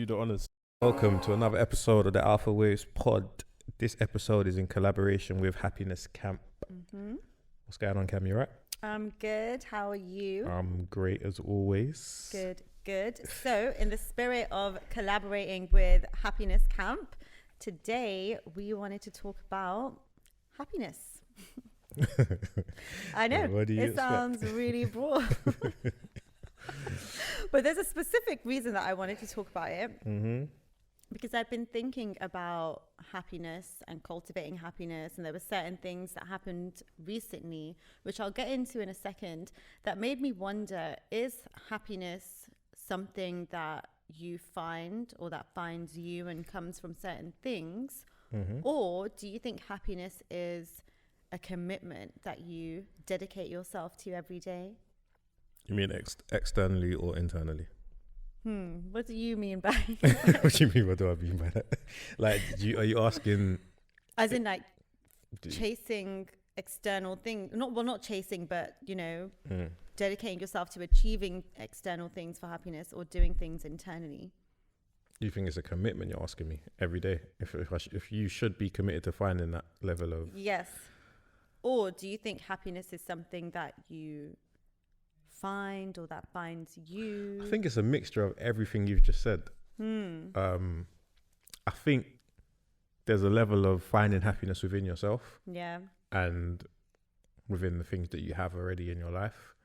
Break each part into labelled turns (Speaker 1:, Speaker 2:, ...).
Speaker 1: the honors. Welcome to another episode of the Alphawaves pod. This episode is in collaboration with Happiness Camp. What's going on, Cam? You right?
Speaker 2: I'm good. How are you?
Speaker 1: I'm great as always.
Speaker 2: Good. So, in the spirit of collaborating with Happiness Camp, today we wanted to talk about happiness. I know, it sounds really broad. But there's a specific reason that I wanted to talk about it. Because I've been thinking about happiness and cultivating happiness, and there were certain things that happened recently, which I'll get into in a second, that made me wonder, is happiness something that you find or that finds you and comes from certain things? Or do you think happiness is a commitment that you dedicate yourself to every day?
Speaker 1: You mean externally or internally?
Speaker 2: What do you mean by
Speaker 1: What do you mean? What do I mean by that? Like, are you asking?
Speaker 2: As in, like, chasing external things? Not chasing, but dedicating yourself to achieving external things for happiness, or doing things internally.
Speaker 1: Do you think it's a commitment? You're asking me every day if you should be committed to finding that level of
Speaker 2: yes, or do you think happiness is something that you find or that finds you?
Speaker 1: I think it's a mixture of everything you've just said. I think there's a level of finding happiness within yourself, and within the things that you have already in your life.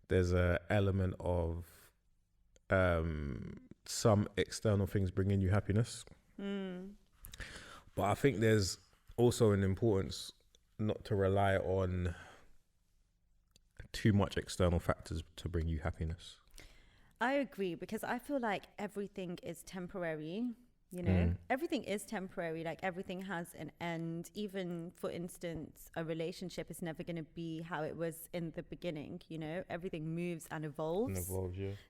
Speaker 1: There's a element of some external things bringing you happiness, but I think there's also an importance not to rely on too much external factors to bring you happiness.
Speaker 2: I agree, because I feel like everything is temporary. Everything is temporary. Like, everything has an end. Even, for instance, a relationship is never going to be how it was in the beginning. Everything moves and evolves.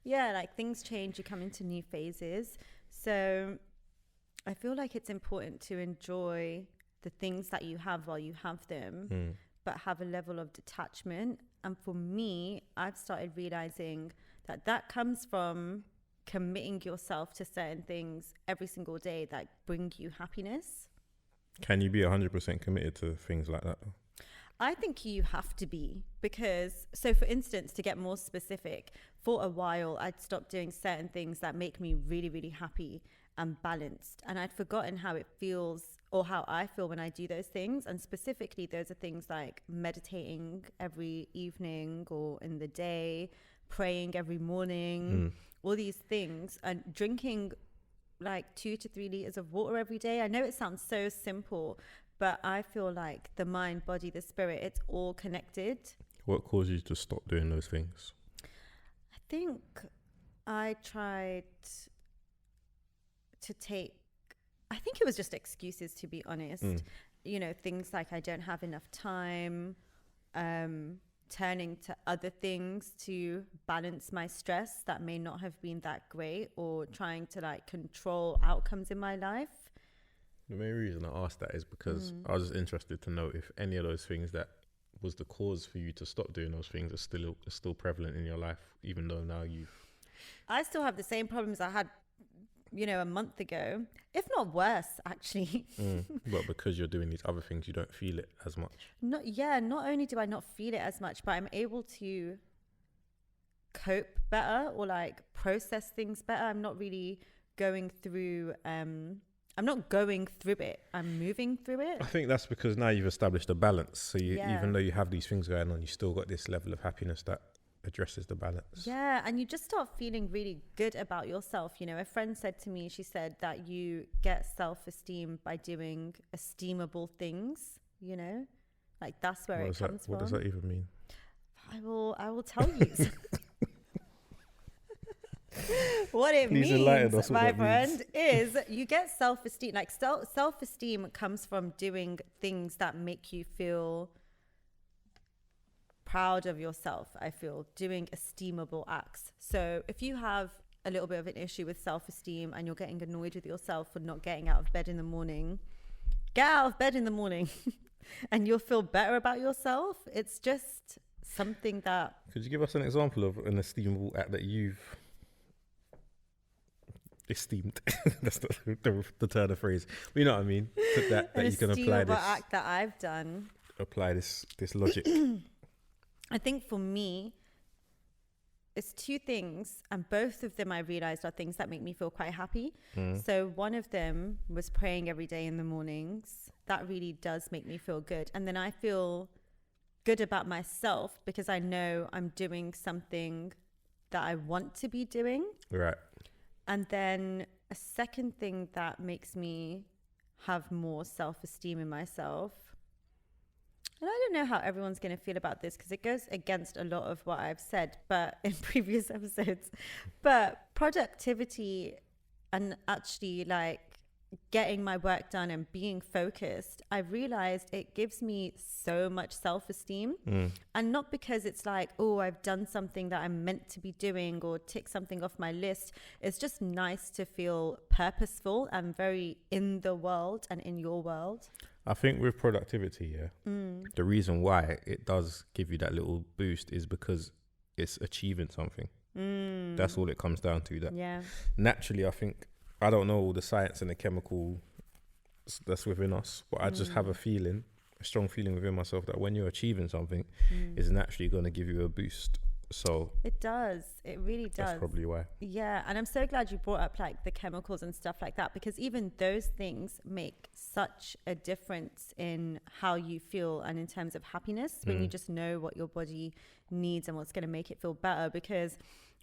Speaker 2: Yeah, like, things change. You come into new phases. So I feel like it's important to enjoy the things that you have while you have them, but have a level of detachment. And for me, I've started realizing that comes from committing yourself to certain things every single day that bring you happiness.
Speaker 1: Can you be 100% committed to things like that?
Speaker 2: I think you have to be, because, so for instance, to get more specific, for a while, I'd stopped doing certain things that make me really, really happy and balanced. And I'd forgotten how it feels, or how I feel when I do those things. And specifically, those are things like meditating every evening or in the day, praying every morning, all these things, and drinking like 2 to 3 liters of water every day. I know it sounds so simple, but I feel like the mind, body, the spirit, it's all connected.
Speaker 1: What caused you to stop doing those things?
Speaker 2: I think I tried to I think it was just excuses, to be honest. Things like I don't have enough time, turning to other things to balance my stress that may not have been that great, or trying to like control outcomes in my life.
Speaker 1: The main reason I asked that is because I was just interested to know if any of those things that was the cause for you to stop doing those things are still prevalent in your life, even though now I
Speaker 2: still have the same problems I had a month ago, if not worse, actually.
Speaker 1: But because you're doing these other things, you don't feel it as much.
Speaker 2: Not only do I not feel it as much, but I'm able to cope better, or like process things better. I'm not really going through I'm not going through it, I'm moving through it.
Speaker 1: I think that's because now you've established a balance. So even though you have these things going on, you still got this level of happiness that addresses the balance.
Speaker 2: Yeah, and you just start feeling really good about yourself. A friend said to me, she said that you get self-esteem by doing esteemable things, like that's where it comes from.
Speaker 1: What does that even mean?
Speaker 2: I will tell you. What it means, my friend, is you get self-esteem. Like, self-esteem comes from doing things that make you feel proud of yourself. I feel doing esteemable acts. So if you have a little bit of an issue with self-esteem and you're getting annoyed with yourself for not getting out of bed in the morning, get out of bed in the morning and you'll feel better about yourself. It's just something that...
Speaker 1: Could you give us an example of an esteemable act that you've esteemed. That's the turn of phrase. But you know what I mean? That you can apply this
Speaker 2: act that I've done.
Speaker 1: Apply this logic.
Speaker 2: I think for me, it's two things, and both of them I realized are things that make me feel quite happy. So one of them was praying every day in the mornings. That really does make me feel good. And then I feel good about myself because I know I'm doing something that I want to be doing.
Speaker 1: Right.
Speaker 2: And then a second thing that makes me have more self-esteem in myself, and I don't know how everyone's going to feel about this because it goes against a lot of what I've said but in previous episodes, but productivity and actually like getting my work done and being focused, I realized it gives me so much self-esteem. And not because it's like, oh, I've done something that I'm meant to be doing or tick something off my list. It's just nice to feel purposeful and very in the world and in your world.
Speaker 1: I think with productivity, the reason why it does give you that little boost is because it's achieving something. That's all it comes down to. That naturally, I think, I don't know all the science and the chemical that's within us, but I just have a strong feeling within myself that when you're achieving something, it's naturally going to give you a boost. So
Speaker 2: it does. It really does.
Speaker 1: That's probably why.
Speaker 2: Yeah. And I'm so glad you brought up like the chemicals and stuff like that, because even those things make such a difference in how you feel and in terms of happiness when you just know what your body needs and what's going to make it feel better. Because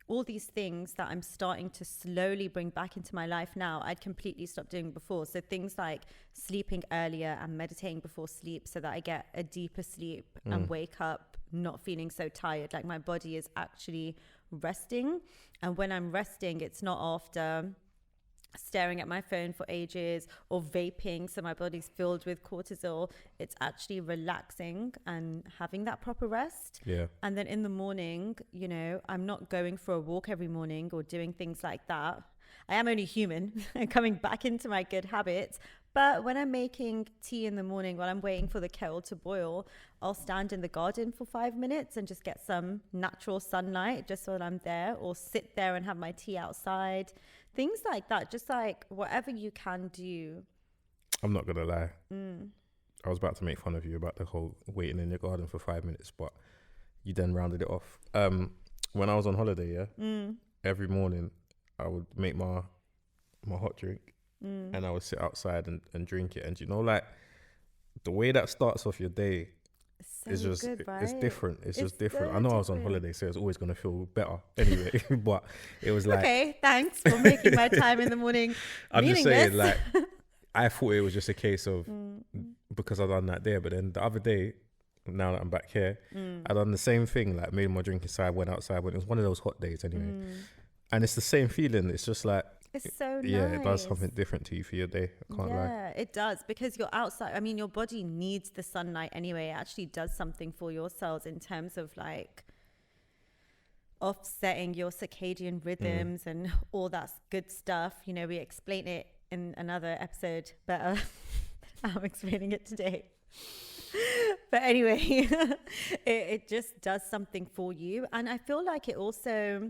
Speaker 2: all these things that I'm starting to slowly bring back into my life now, I'd completely stopped doing before. So things like sleeping earlier and meditating before sleep so that I get a deeper sleep and wake up not feeling so tired. Like my body is actually resting. And when I'm resting, it's not after staring at my phone for ages or vaping so my body's filled with cortisol. It's actually relaxing and having that proper rest. And then in the morning, you know, I'm not going for a walk every morning or doing things like that. I am only human and coming back into my good habits. But when I'm making tea in the morning while I'm waiting for the kettle to boil, I'll stand in the garden for 5 minutes and just get some natural sunlight just so that I'm there, or sit there and have my tea outside. Things like that, just like whatever you can do.
Speaker 1: I'm not going to lie. I was about to make fun of you about the whole waiting in your garden for 5 minutes, but you then rounded it off. When I was on holiday, every morning I would make my hot drink and I would sit outside and drink it. And you know, like the way that starts off your day, it's just good, right? It's different. It's just different. So I know I was on holiday, so it's always going to feel better anyway. But it was like,
Speaker 2: okay, thanks for making my time in the morning
Speaker 1: I'm just saying, like, I thought it was just a case of because I done that there. But then the other day, now that I'm back here, I done the same thing. Like, made my drink inside, went outside. When it was one of those hot days anyway, and it's the same feeling. It's just like,
Speaker 2: it's so nice.
Speaker 1: Yeah, it does something different to you for your day. I can't lie.
Speaker 2: Yeah, it does, because you're outside. I mean, your body needs the sunlight anyway. It actually does something for your cells in terms of like offsetting your circadian rhythms and all that good stuff. You know, we explain it in another episode, but I'm explaining it today. But anyway, it just does something for you. And I feel like it also,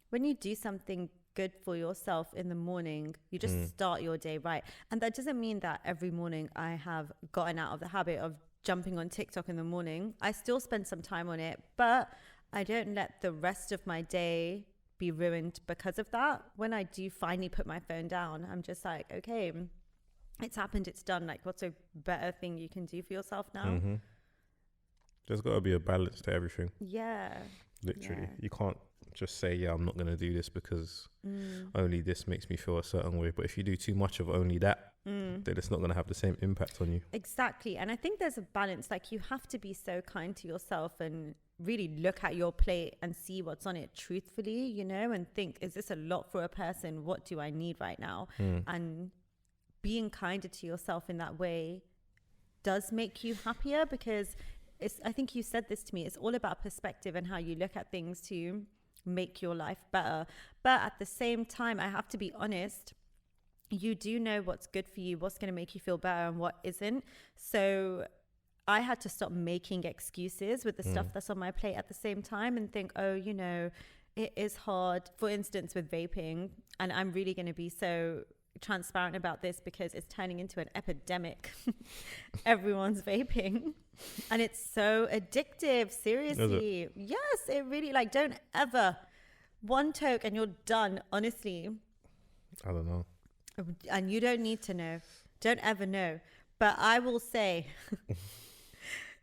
Speaker 2: when you do something good for yourself in the morning, you just start your day right. And that doesn't mean that every morning I have gotten out of the habit of jumping on TikTok in the morning. I still spend some time on it, but I don't let the rest of my day be ruined because of that. When I do finally put my phone down, I'm just like, okay, it's happened, it's done. Like, what's a better thing you can do for yourself now?
Speaker 1: There's got to be a balance to everything.
Speaker 2: Yeah.
Speaker 1: Literally. Yeah. You can't just say, yeah, I'm not going to do this because only this makes me feel a certain way. But if you do too much of only that, then it's not going to have the same impact on you.
Speaker 2: Exactly. And I think there's a balance. Like, you have to be so kind to yourself and really look at your plate and see what's on it truthfully, you know, and think, is this a lot for a person? What do I need right now? And being kinder to yourself in that way does make you happier, because I think you said this to me, it's all about perspective and how you look at things to make your life better. But at the same time, I have to be honest, you do know what's good for you, what's going to make you feel better and what isn't. So I had to stop making excuses with the stuff that's on my plate at the same time and think, oh, you know, it is hard. For instance, with vaping, and I'm really going to be so transparent about this because it's turning into an epidemic. Everyone's vaping and it's so addictive. Seriously. Yes, it really, like, don't ever one toke and you're done. Honestly,
Speaker 1: I don't know,
Speaker 2: and you don't need to know. Don't ever know. But I will say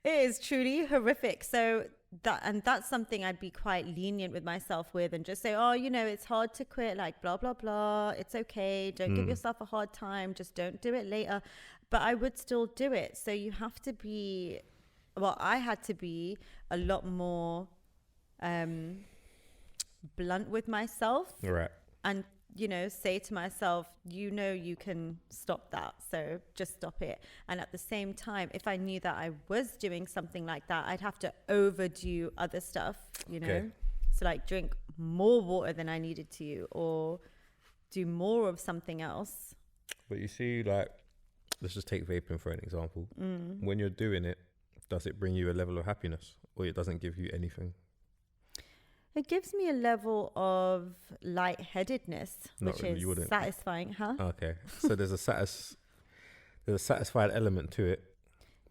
Speaker 2: it is truly horrific. So that's something I'd be quite lenient with myself with, and just say, oh, you know, it's hard to quit, like blah blah blah, it's okay, don't give yourself a hard time, just don't do it later. But I would still do it. So you have to be, well, I had to be a lot more blunt with myself,
Speaker 1: right?
Speaker 2: And, you know, say to myself, you know, you can stop that, so just stop it. And at the same time, if I knew that I was doing something like that, I'd have to overdo other stuff, you know. Okay. So like drink more water than I needed to, or do more of something else.
Speaker 1: But you see, like, let's just take vaping for an example. When you're doing it, does it bring you a level of happiness, or it doesn't give you anything?
Speaker 2: It gives me a level of lightheadedness, which really, is satisfying, huh?
Speaker 1: Okay, so there's a satisfied element to it,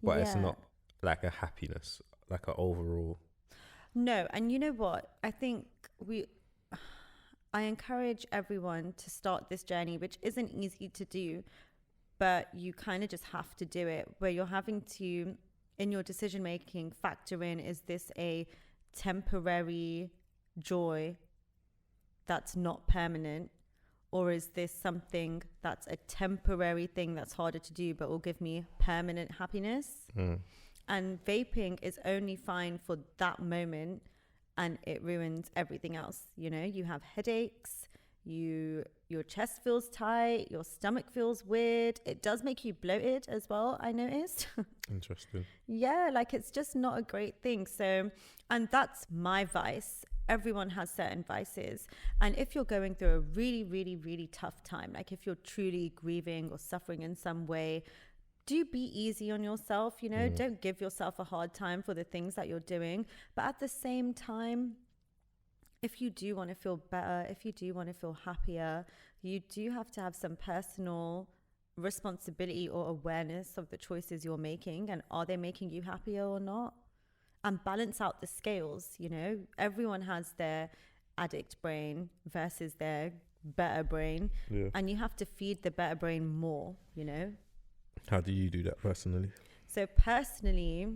Speaker 1: but it's not like a happiness, like an overall.
Speaker 2: No, and you know what? I think I encourage everyone to start this journey, which isn't easy to do, but you kind of just have to do it, where you're having to, in your decision making, factor in, is this a temporary joy that's not permanent, or is this something that's a temporary thing that's harder to do but will give me permanent happiness? And vaping is only fine for that moment, and it ruins everything else. You know, you have headaches, your chest feels tight, your stomach feels weird. It does make you bloated as well, I noticed.
Speaker 1: Interesting.
Speaker 2: Yeah, like, it's just not a great thing. So, and that's my vice. Everyone has certain vices. And if you're going through a really, really, really tough time, like if you're truly grieving or suffering in some way, do be easy on yourself, you know, don't give yourself a hard time for the things that you're doing. But at the same time, if you do want to feel better, if you do want to feel happier, you do have to have some personal responsibility or awareness of the choices you're making, and are they making you happier or not? And balance out the scales, you know. Everyone has their addict brain versus their better brain. Yeah. And you have to feed the better brain more, you know.
Speaker 1: How do you do that personally?
Speaker 2: So personally,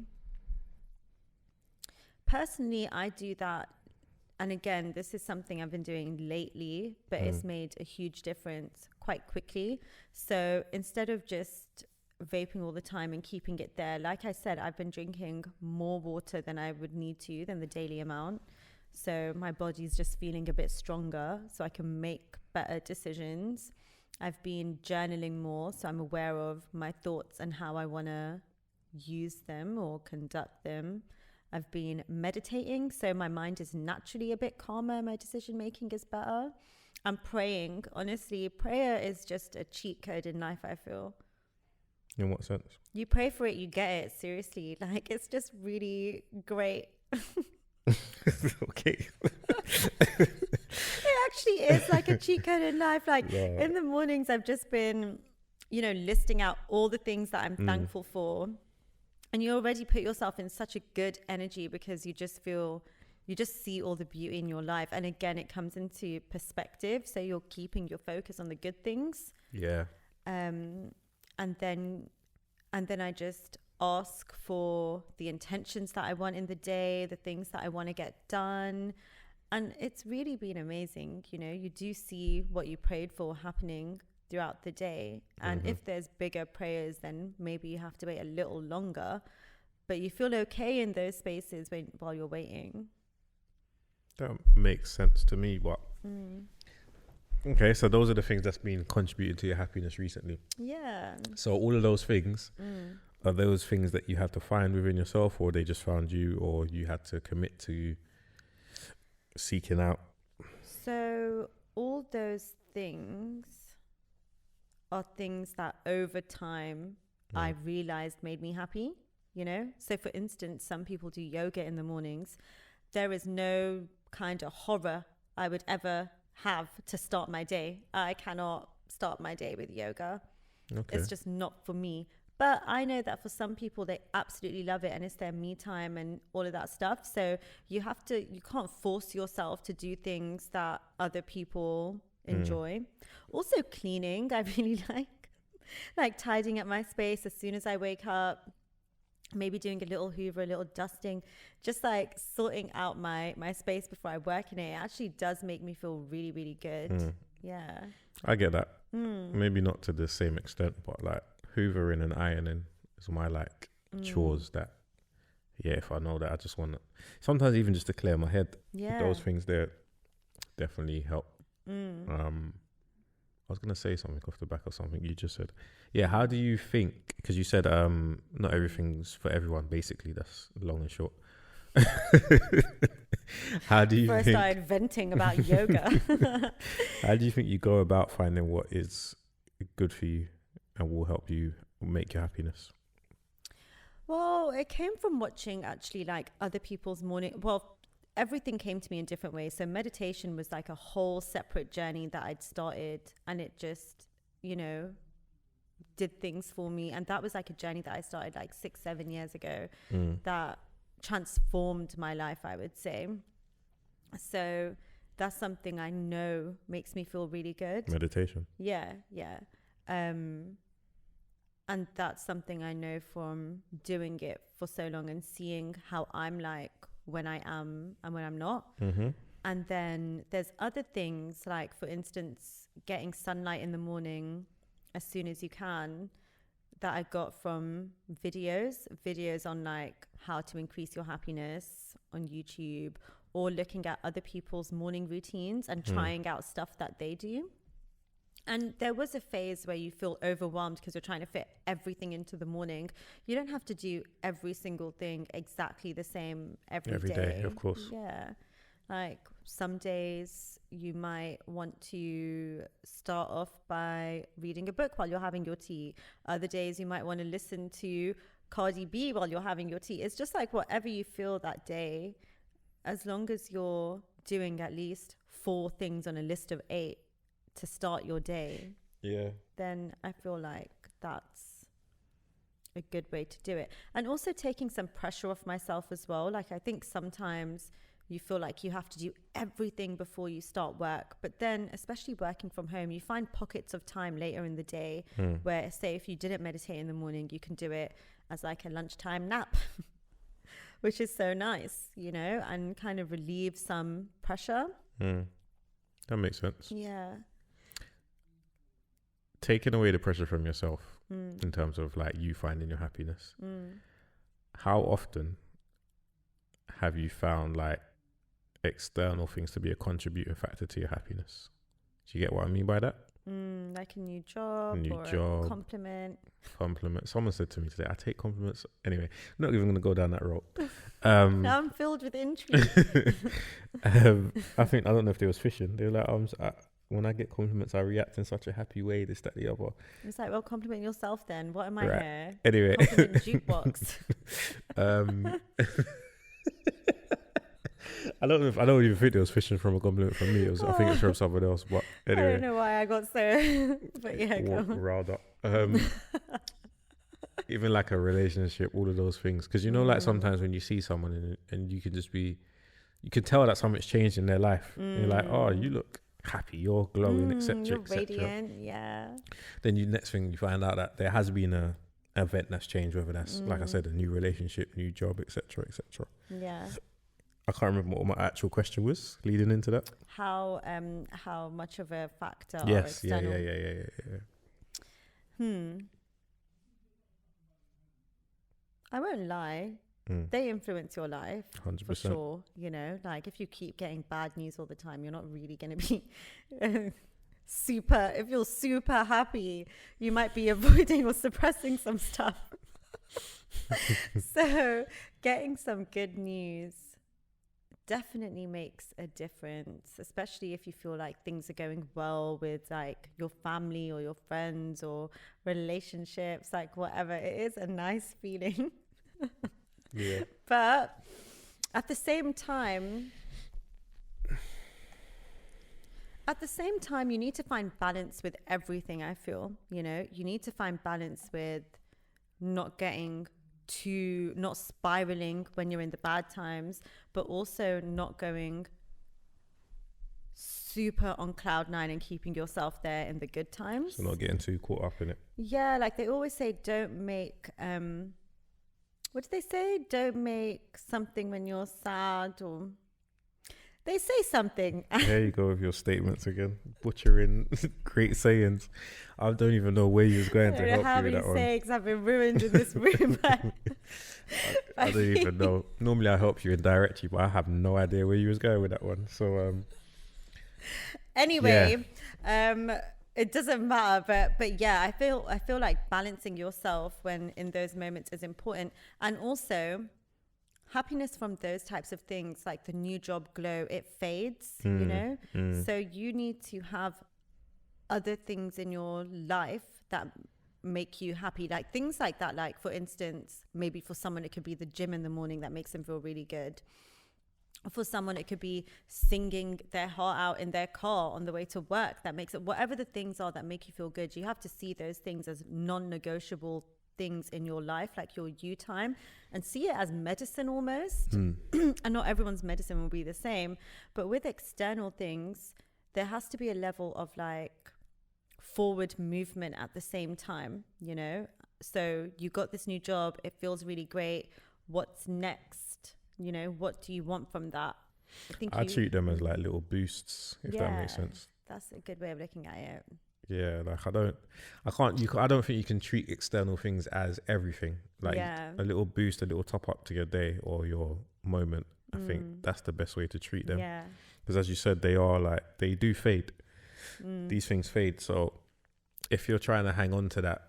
Speaker 2: I do that. And again, this is something I've been doing lately, but it's made a huge difference quite quickly. So instead of just vaping all the time and keeping it there, like I said, I've been drinking more water than I would need to, than the daily amount. So my body's just feeling a bit stronger, so I can make better decisions. I've been journaling more, so I'm aware of my thoughts and how I want to use them or conduct them. I've been meditating, so my mind is naturally a bit calmer, my decision making is better. I'm praying. Honestly, prayer is just a cheat code in life, I feel.
Speaker 1: In what sense?
Speaker 2: You pray for it, you get it. Seriously, like, it's just really great.
Speaker 1: Okay.
Speaker 2: It actually is like a cheat code in life. Like, in the mornings, I've just been, you know, listing out all the things that I'm thankful for. And you already put yourself in such a good energy because you just see all the beauty in your life. And again, it comes into perspective. So you're keeping your focus on the good things.
Speaker 1: Yeah.
Speaker 2: And then I just ask for the intentions that I want in the day, the things that I want to get done. And it's really been amazing. You know, you do see what you prayed for happening throughout the day. And if there's bigger prayers, then maybe you have to wait a little longer. But you feel okay in those spaces while you're waiting.
Speaker 1: That makes sense to me. But okay, so those are the things that's been contributing to your happiness recently.
Speaker 2: Yeah.
Speaker 1: So all of those things, are those things that you had to find within yourself, or they just found you, or you had to commit to seeking out?
Speaker 2: So all those things are things that over time I realized made me happy, you know? So for instance, some people do yoga in the mornings. There is no kind of horror I would ever have to start my day. I cannot start my day with yoga. Okay. It's just not for me. But I know that for some people, they absolutely love it and it's their me time and all of that stuff. So you can't force yourself to do things that other people enjoy. Also cleaning, I really like tidying up my space as soon as I wake up, maybe doing a little hoover, a little dusting, just like sorting out my space before I work in it. It actually does make me feel really, really good. Yeah.
Speaker 1: I get that. Maybe not to the same extent, but like hoovering and ironing is my like chores that, if I know that I just want to, sometimes even just to clear my head, those things there definitely help. I was going to say something off the back of something you just said. Yeah, how do you think, because you said not everything's for everyone, basically, that's long and short. How do you
Speaker 2: First I started venting about yoga.
Speaker 1: How do you think you go about finding what is good for you and will help you make your happiness?
Speaker 2: Well, it came from watching actually like other people's everything came to me in different ways. So meditation was like a whole separate journey that I'd started, and it just, did things for me. And that was like a journey that I started like 6-7 years ago that transformed my life, I would say. So that's something I know makes me feel really good.
Speaker 1: Meditation.
Speaker 2: Yeah. And that's something I know from doing it for so long and seeing how I'm like when I am and when I'm not. And then there's other things, like for instance, getting sunlight in the morning as soon as you can, that I got from videos on like how to increase your happiness on YouTube, or looking at other people's morning routines and trying out stuff that they do. And there was a phase where you feel overwhelmed because you're trying to fit everything into the morning. You don't have to do every single thing exactly the same every day.
Speaker 1: Of course.
Speaker 2: Yeah. Like some days you might want to start off by reading a book while you're having your tea. Other days you might want to listen to Cardi B while you're having your tea. It's just like whatever you feel that day, as long as you're doing at least 4 things on a list of 8 to start your day, then I feel like that's a good way to do it. And also taking some pressure off myself as well. Like I think sometimes you feel like you have to do everything before you start work, but then especially working from home, you find pockets of time later in the day where, say, if you didn't meditate in the morning, you can do it as like a lunchtime nap, which is so nice, and kind of relieve some pressure.
Speaker 1: That makes sense.
Speaker 2: Yeah.
Speaker 1: Taking away the pressure from yourself in terms of like you finding your happiness. How often have you found like external things to be a contributing factor to your happiness? Do you get what I mean by that?
Speaker 2: Like a new job, a compliment.
Speaker 1: Someone said to me today, I take compliments. Anyway, I'm not even going to go down that road.
Speaker 2: Now I'm filled with intrigue.
Speaker 1: I don't know if they was fishing. They were like, when I get compliments, I react in such a happy way, this, that, the other.
Speaker 2: It's like, well, compliment yourself then. What am I here?
Speaker 1: Anyway.
Speaker 2: Compliment jukebox.
Speaker 1: I don't even think they was fishing from a compliment from me. I think it's from someone else. But anyway.
Speaker 2: I don't know why I got so, but yeah, go on.
Speaker 1: Riled up. Even like a relationship, all of those things. Because like sometimes when you see someone and you can just you can tell that something's changed in their life. And you're like, oh, you look happy, you're glowing, etc.
Speaker 2: You're radiant, yeah.
Speaker 1: Then next thing you find out that there has been a event that's changed, whether that's like I said, a new relationship, new job, etc.
Speaker 2: Yeah.
Speaker 1: I can't remember what my actual question was leading into that.
Speaker 2: How much of a factor?
Speaker 1: Yes,
Speaker 2: yeah. I won't lie. They influence your life
Speaker 1: 100%.
Speaker 2: For sure. Like if you keep getting bad news all the time, you're not really going to be if you're super happy, you might be avoiding or suppressing some stuff. So getting some good news definitely makes a difference, especially if you feel like things are going well with like your family or your friends or relationships, like whatever. It is a nice feeling.
Speaker 1: Yeah.
Speaker 2: But at the same time, At the same time, you need to find balance with everything, I feel. You know, you need to find balance with not spiraling when you're in the bad times, but also not going super on cloud nine and keeping yourself there in the good times.
Speaker 1: So not getting too caught up in it.
Speaker 2: Yeah, like they always say, don't make what do they say? Don't make something when you're sad, or they say something.
Speaker 1: There you go with your statements again, butchering great sayings. I don't even know where you was going to help you with that one.
Speaker 2: How many sayings have been ruined in this room?
Speaker 1: I don't even know. Normally I help you indirectly, but I have no idea where you was going with that one. So
Speaker 2: anyway, it doesn't matter, but yeah, I feel like balancing yourself when in those moments is important. And also happiness from those types of things, like the new job glow, it fades, you know? So you need to have other things in your life that make you happy, like things like that. Like, for instance, maybe for someone it could be the gym in the morning that makes them feel really good. For someone it could be singing their heart out in their car on the way to work. That makes it, whatever the things are that make you feel good, you have to see those things as non-negotiable things in your life, like your you time, and see it as medicine almost. And not everyone's medicine will be the same, but with external things there has to be a level of like forward movement at the same time, you know? So you got this new job, it feels really great. What's next? You know, what do you want from that? I
Speaker 1: treat them as like little boosts, if that makes sense.
Speaker 2: That's a good way of looking at it.
Speaker 1: Yeah, like I don't think you can treat external things as everything. Like a little boost, a little top up to your day or your moment. I think that's the best way to treat them.
Speaker 2: Yeah.
Speaker 1: Because as you said, they do fade. These things fade. So if you're trying to hang on to that,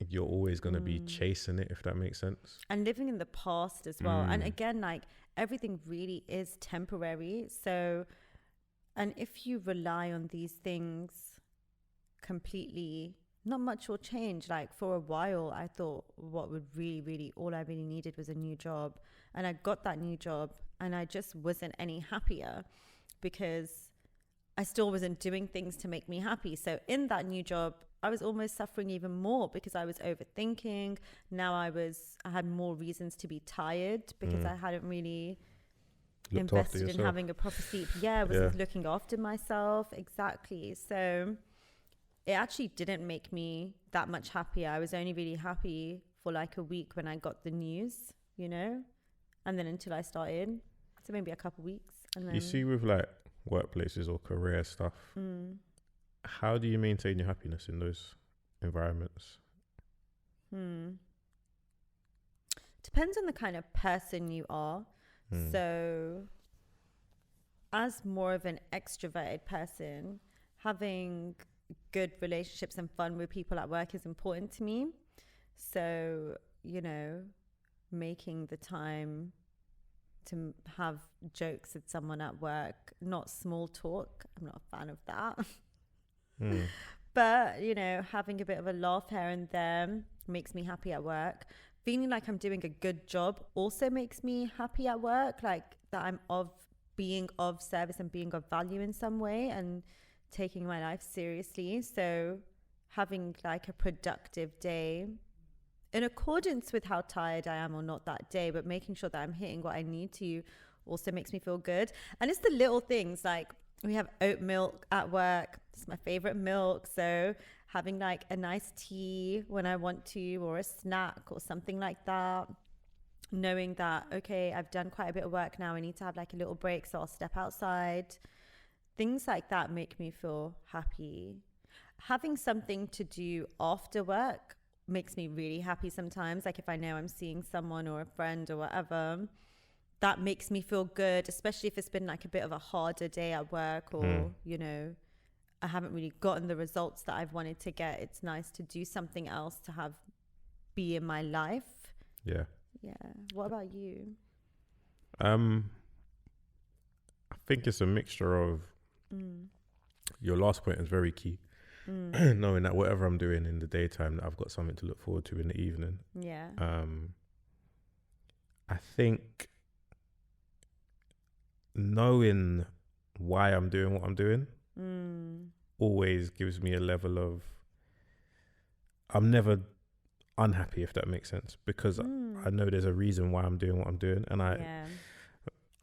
Speaker 1: you're always going to be chasing it, if that makes sense. And
Speaker 2: living in the past as well. And again, like everything really is temporary. So, and if you rely on these things completely, not much will change. Like for a while, I thought what would all I really needed was a new job. And I got that new job and I just wasn't any happier because I still wasn't doing things to make me happy. So in that new job, I was almost suffering even more because I was overthinking. Now I had more reasons to be tired because I hadn't really invested in having a proper sleep. Yeah, I was looking after myself. Exactly. So it actually didn't make me that much happier. I was only really happy for like a week when I got the news, you know, and then until I started. So maybe a couple weeks. And then,
Speaker 1: you see, with like workplaces or career stuff, how do you maintain your happiness in those environments?
Speaker 2: Depends on the kind of person you are. So as more of an extroverted person, having good relationships and fun with people at work is important to me. So, you know, making the time to have jokes with someone at work, not small talk. I'm not a fan of that. But, you know, having a bit of a laugh here and there makes me happy at work. Feeling like I'm doing a good job also makes me happy at work, like that I'm being of service and being of value in some way and taking my life seriously. So having like a productive day in accordance with how tired I am or not that day, but making sure that I'm hitting what I need to also makes me feel good. And it's the little things, like we have oat milk at work. It's my favorite milk. So having like a nice tea when I want to, or a snack or something like that. Knowing that, okay, I've done quite a bit of work now. I need to have like a little break. So I'll step outside. Things like that make me feel happy. Having something to do after work makes me really happy sometimes. Like if I know I'm seeing someone or a friend or whatever, that makes me feel good, especially if it's been like a bit of a harder day at work or, you know, I haven't really gotten the results that I've wanted to get. It's nice to do something else to be in my life.
Speaker 1: Yeah.
Speaker 2: Yeah. What about you?
Speaker 1: I think it's a mixture of your last point is very key. Knowing that whatever I'm doing in the daytime, that I've got something to look forward to in the evening.
Speaker 2: Yeah.
Speaker 1: I think knowing why I'm doing what I'm doing, always gives me a level of, I'm never unhappy, if that makes sense, because I know there's a reason why I'm doing what I'm doing, and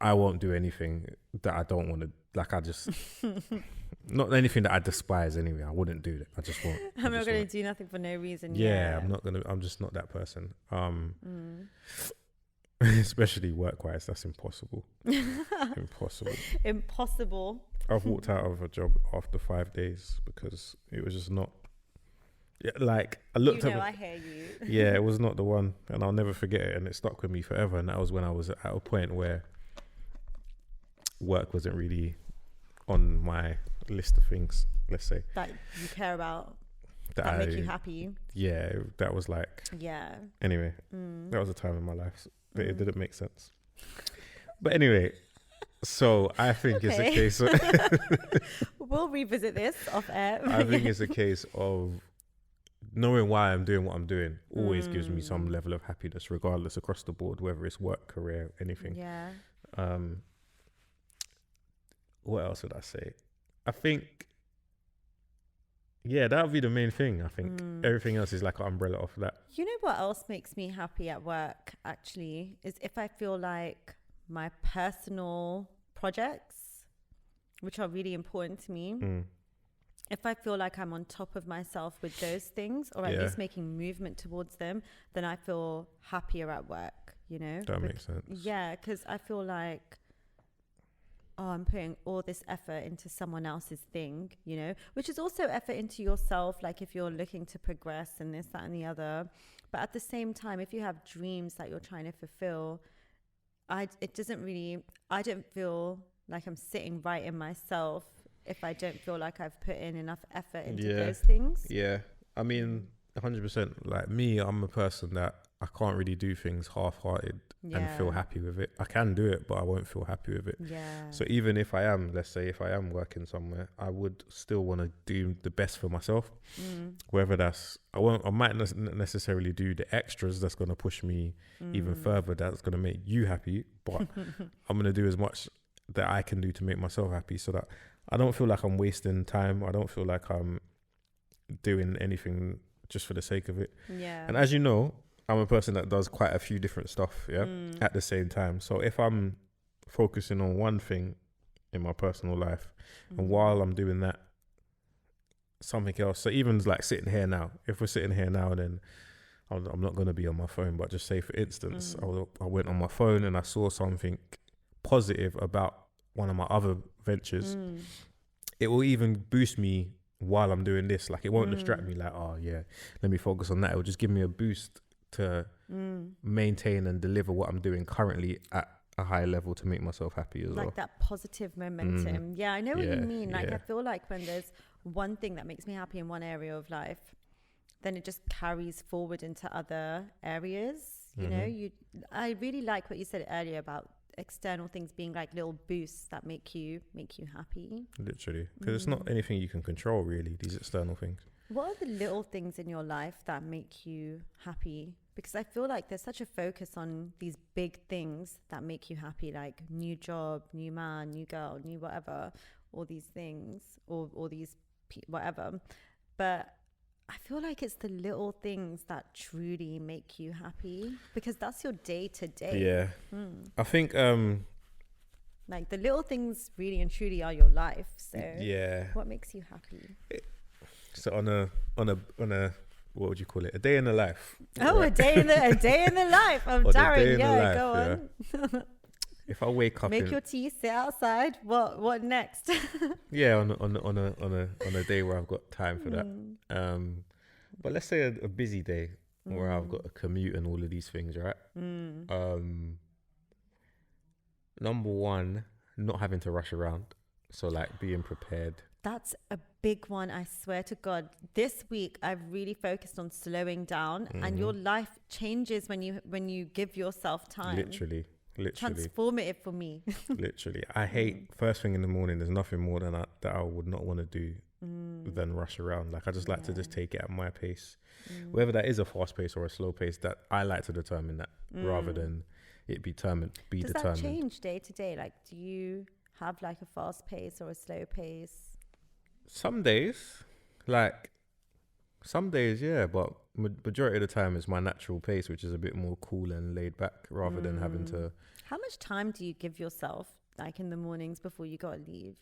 Speaker 1: I won't do anything that I don't want to. Like, I just not anything that I despise anyway. I wouldn't do that. I just won't.
Speaker 2: I'm not going to do nothing for no reason.
Speaker 1: I'm not gonna. I'm just not that person. Especially work-wise, that's impossible. Impossible. I've walked out of a job after 5 days because it was just not. Yeah, like I looked at.
Speaker 2: I hear you.
Speaker 1: Yeah, it was not the one, and I'll never forget it, and it stuck with me forever. And that was when I was at a point where work wasn't really on my list of things. Let's say
Speaker 2: that you care about, that make you happy.
Speaker 1: Yeah, that was like.
Speaker 2: Yeah.
Speaker 1: Anyway, that was a time in my life that it didn't make sense. But anyway. So I think it's a case of
Speaker 2: we'll revisit this off air.
Speaker 1: I think it's a case of knowing why I'm doing what I'm doing always gives me some level of happiness, regardless, across the board, whether it's work, career, anything.
Speaker 2: Yeah.
Speaker 1: What else would I say? I think that would be the main thing. I think everything else is like an umbrella off of that.
Speaker 2: You know what else makes me happy at work, actually, is if I feel like my personal projects, which are really important to me, if I feel like I'm on top of myself with those things, or at least making movement towards them, then I feel happier at work, you know?
Speaker 1: That makes sense.
Speaker 2: Yeah, because I feel like, I'm putting all this effort into someone else's thing, you know, which is also effort into yourself, like if you're looking to progress and this, that, and the other. But at the same time, if you have dreams that you're trying to fulfill, I don't feel like I'm sitting right in myself if I don't feel like I've put in enough effort into those things.
Speaker 1: Yeah. I mean, 100%. Like me, I'm a person that I can't really do things half-hearted and feel happy with it. I can do it, but I won't feel happy with it.
Speaker 2: Yeah.
Speaker 1: So even if I am, let's say if I am working somewhere, I would still want to do the best for myself. Whether that's, I might not necessarily do the extras that's going to push me even further, that's going to make you happy, but I'm going to do as much that I can do to make myself happy, so that I don't feel like I'm wasting time. I don't feel like I'm doing anything just for the sake of it.
Speaker 2: Yeah.
Speaker 1: And as you know, I'm a person that does quite a few different stuff, at the same time. So if I'm focusing on one thing in my personal life, and while I'm doing that, something else. So even like sitting here now, if we're sitting here now, then I'm not going to be on my phone. But just say, for instance, I went on my phone and I saw something positive about one of my other ventures. It will even boost me while I'm doing this. Like, it won't distract me like, let me focus on that. It will just give me a boost to maintain and deliver what I'm doing currently at a high level to make myself happy as well.
Speaker 2: Like that positive momentum. Yeah, I know what you mean. Like, I feel like when there's one thing that makes me happy in one area of life, then it just carries forward into other areas. You know, I really like what you said earlier about external things being like little boosts that make you happy. Literally,
Speaker 1: because it's not anything you can control, really, these external things.
Speaker 2: What are the little things in your life that make you happy? Because I feel like there's such a focus on these big things that make you happy, like new job, new man, new girl, new whatever, all these things, or all these whatever. But I feel like it's the little things that truly make you happy, because that's your day to day.
Speaker 1: Yeah. I think
Speaker 2: like the little things really and truly are your life. So what makes you happy?
Speaker 1: So on a what would you call it? A day in the life.
Speaker 2: Oh, right? a day in the life of Darren. Yeah, go on.
Speaker 1: If I wake up,
Speaker 2: make your tea, sit outside. What next?
Speaker 1: Yeah, on a day where I've got time for that. But let's say a busy day where I've got a commute and all of these things, right? Number one, not having to rush around. So like being prepared.
Speaker 2: That's a big one, I swear to God. This week, I've really focused on slowing down, and your life changes when you give yourself time.
Speaker 1: Literally.
Speaker 2: Transformative for me.
Speaker 1: Literally. I hate first thing in the morning. There's nothing more than that I would not want to do than rush around. Like, I just like to just take it at my pace. Whether that is a fast pace or a slow pace, that I like to determine that rather than it be determined.
Speaker 2: Does that change day to day? Like, do you have like a fast pace or a slow pace?
Speaker 1: Some days, yeah, but majority of the time is my natural pace, which is a bit more cool and laid back rather than having to.
Speaker 2: How much time do you give yourself, like in the mornings before you gotta leave?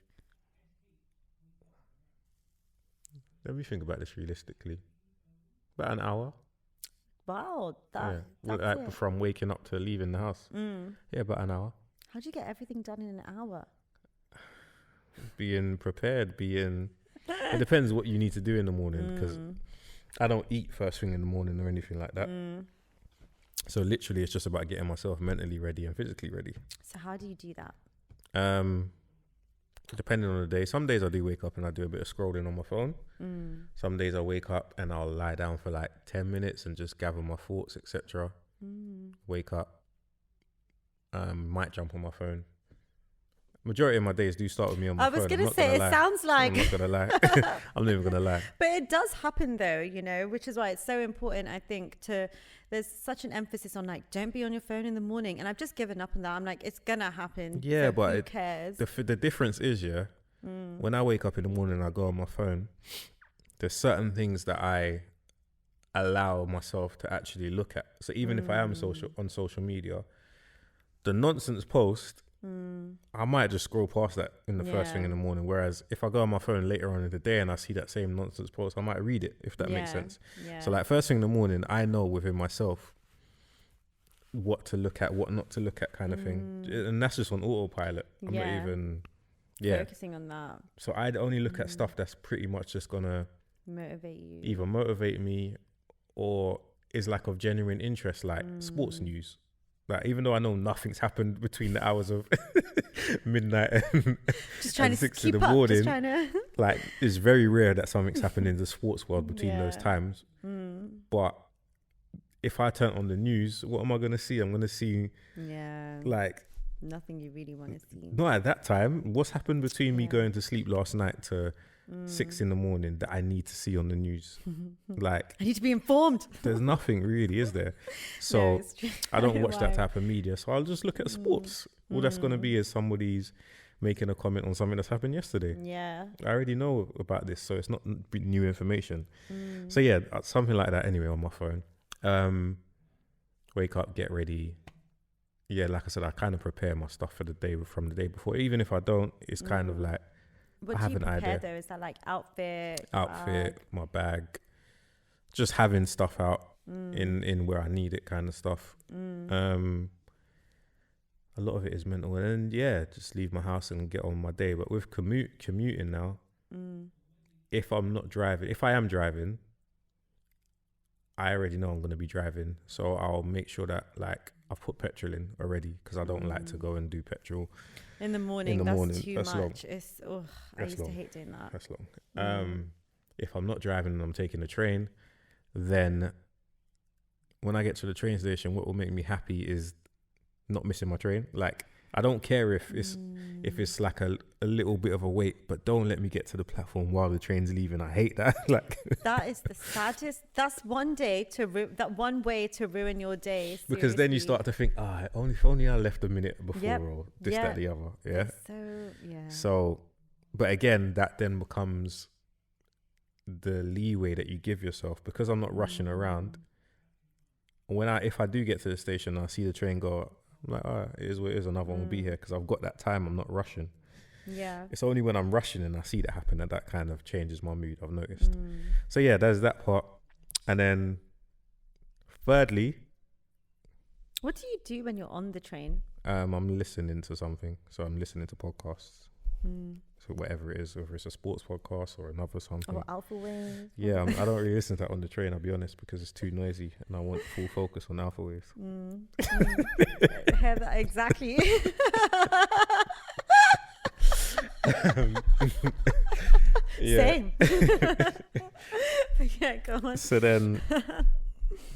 Speaker 1: Let me think about this realistically. About an hour.
Speaker 2: Wow,
Speaker 1: Well,
Speaker 2: that's it.
Speaker 1: from waking up to leaving the house. Yeah, about an hour.
Speaker 2: How do you get everything done in an hour?
Speaker 1: Being prepared, it depends what you need to do in the morning, because I don't eat first thing in the morning or anything like that. So literally it's just about getting myself mentally ready and physically ready.
Speaker 2: So how do you do that?
Speaker 1: Depending on the day. Some days I do wake up and I do a bit of scrolling on my phone. Some days I wake up and I'll lie down for like 10 minutes and just gather my thoughts, etc. Wake up, might jump on my phone. Majority of my days do start with me on my phone.
Speaker 2: I was going to say, it sounds like...
Speaker 1: I'm not going to lie. I'm not even going to lie.
Speaker 2: But it does happen though, which is why it's so important, I think, there's such an emphasis on like, don't be on your phone in the morning. And I've just given up on that. I'm like, it's going to happen.
Speaker 1: Yeah,
Speaker 2: so
Speaker 1: but
Speaker 2: who cares?
Speaker 1: The difference is, when I wake up in the morning and I go on my phone, there's certain things that I allow myself to actually look at. So even if I am on social media, the nonsense post, I might just scroll past that in the first thing in the morning. Whereas if I go on my phone later on in the day and I see that same nonsense post, I might read it, if that makes sense.
Speaker 2: Yeah.
Speaker 1: So like first thing in the morning, I know within myself what to look at, what not to look at, kind of thing. And that's just on autopilot. I'm not even
Speaker 2: focusing on that.
Speaker 1: So I'd only look at stuff that's pretty much just gonna
Speaker 2: motivate you,
Speaker 1: either motivate me or is like of genuine interest, like sports news. Like, even though I know nothing's happened between the hours of midnight and,
Speaker 2: just trying
Speaker 1: and
Speaker 2: to
Speaker 1: 6 in the morning, like, it's very rare that something's happened in the sports world between those times. But if I turn on the news, what am I going to see? I'm going to see, like,
Speaker 2: nothing you really want to see.
Speaker 1: Not at that time. What's happened between me going to sleep last night to 6 in the morning that I need to see on the news? Like,
Speaker 2: I need to be informed.
Speaker 1: There's nothing really, is there? So I don't watch that type of media. So I'll just look at sports. All that's going to be is somebody's making a comment on something that's happened yesterday.
Speaker 2: Yeah.
Speaker 1: I already know about this, so it's not new information. So yeah, something like that anyway on my phone. Wake up, get ready. Yeah, like I said, I kind of prepare my stuff for the day from the day before. Even if I don't, it's kind of like,
Speaker 2: what
Speaker 1: I have an idea.
Speaker 2: What do you prepare though? Is that like outfit,
Speaker 1: my bag, just having stuff out in where I need it, kind of stuff. A lot of it is mental, and just leave my house and get on my day. But with commuting now, if I'm not driving, if I am driving, I already know I'm going to be driving, so I'll make sure that like I've put petrol in already, because I don't like to go and do petrol
Speaker 2: in the morning. That's too
Speaker 1: much.
Speaker 2: Long. I used to hate doing that.
Speaker 1: That's long. If I'm not driving and I'm taking the train, then when I get to the train station, what will make me happy is not missing my train. Like, I don't care if it's like a little bit of a wait, but don't let me get to the platform while the train's leaving. I hate that. Like,
Speaker 2: that is the saddest. That's one way to ruin your day. Seriously.
Speaker 1: Because then you start to think, if only I left a minute before, or this, that, the other. Yeah. So, but again, that then becomes the leeway that you give yourself, because I'm not rushing around. If I do get to the station and I see the train go, I'm like, it is what it is, another one will be here, because I've got that time. I'm not rushing.
Speaker 2: Yeah.
Speaker 1: It's only when I'm rushing and I see that happen that kind of changes my mood, I've noticed. So yeah, there's that part. And then thirdly,
Speaker 2: what do you do when you're on the train?
Speaker 1: I'm listening to something. So I'm listening to podcasts. So whatever it is, whether it's a sports podcast or another something.
Speaker 2: Or Alphawaves.
Speaker 1: Yeah, I don't really listen to that on the train, I'll be honest, because it's too noisy and I want full focus on Alphawaves.
Speaker 2: Hear that exactly. Same. Yeah, go on.
Speaker 1: So then,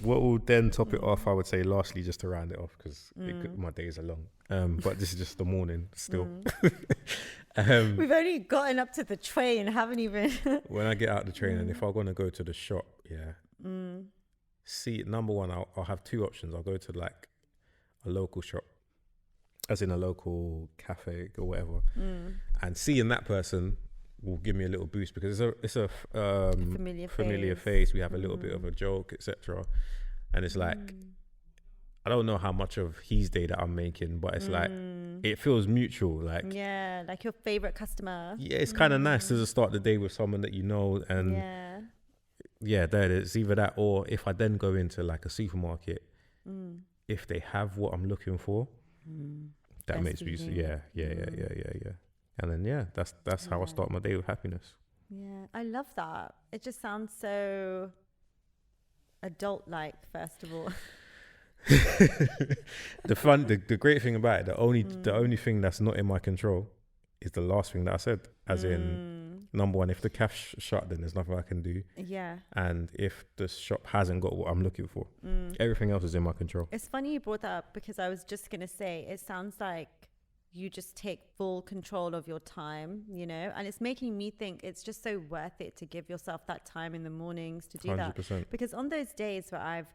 Speaker 1: what will then top it off, I would say, lastly, just to round it off, because my days are long. But this is just the morning still.
Speaker 2: We've only gotten up to the train, haven't even.
Speaker 1: When I get out the train and if I'm going to go to the shop, see, number one, I'll have two options. I'll go to like a local shop, as in a local cafe or whatever, and seeing that person will give me a little boost because it's a familiar
Speaker 2: face.
Speaker 1: face. We have a little bit of a joke, etc. And it's like, I don't know how much of his day that I'm making, but it's like, it feels mutual. Like,
Speaker 2: yeah, like your favorite customer.
Speaker 1: Yeah, it's kind of nice to just start the day with someone that you know. And yeah, that it's either that, or if I then go into like a supermarket, if they have what I'm looking for, that makes me, yeah. And then, that's how I start my day with happiness.
Speaker 2: Yeah, I love that. It just sounds so adult-like, first of all.
Speaker 1: The great thing about it, the only thing that's not in my control is the last thing that I said, as in, number one, if the cafe's shut, then there's nothing I can do.
Speaker 2: Yeah.
Speaker 1: And if the shop hasn't got what I'm looking for, everything else is in my control.
Speaker 2: It's funny you brought that up, because I was just going to say, it sounds like you just take full control of your time, you know, and it's making me think it's just so worth it to give yourself that time in the mornings to do 100%. That. Because on those days where I've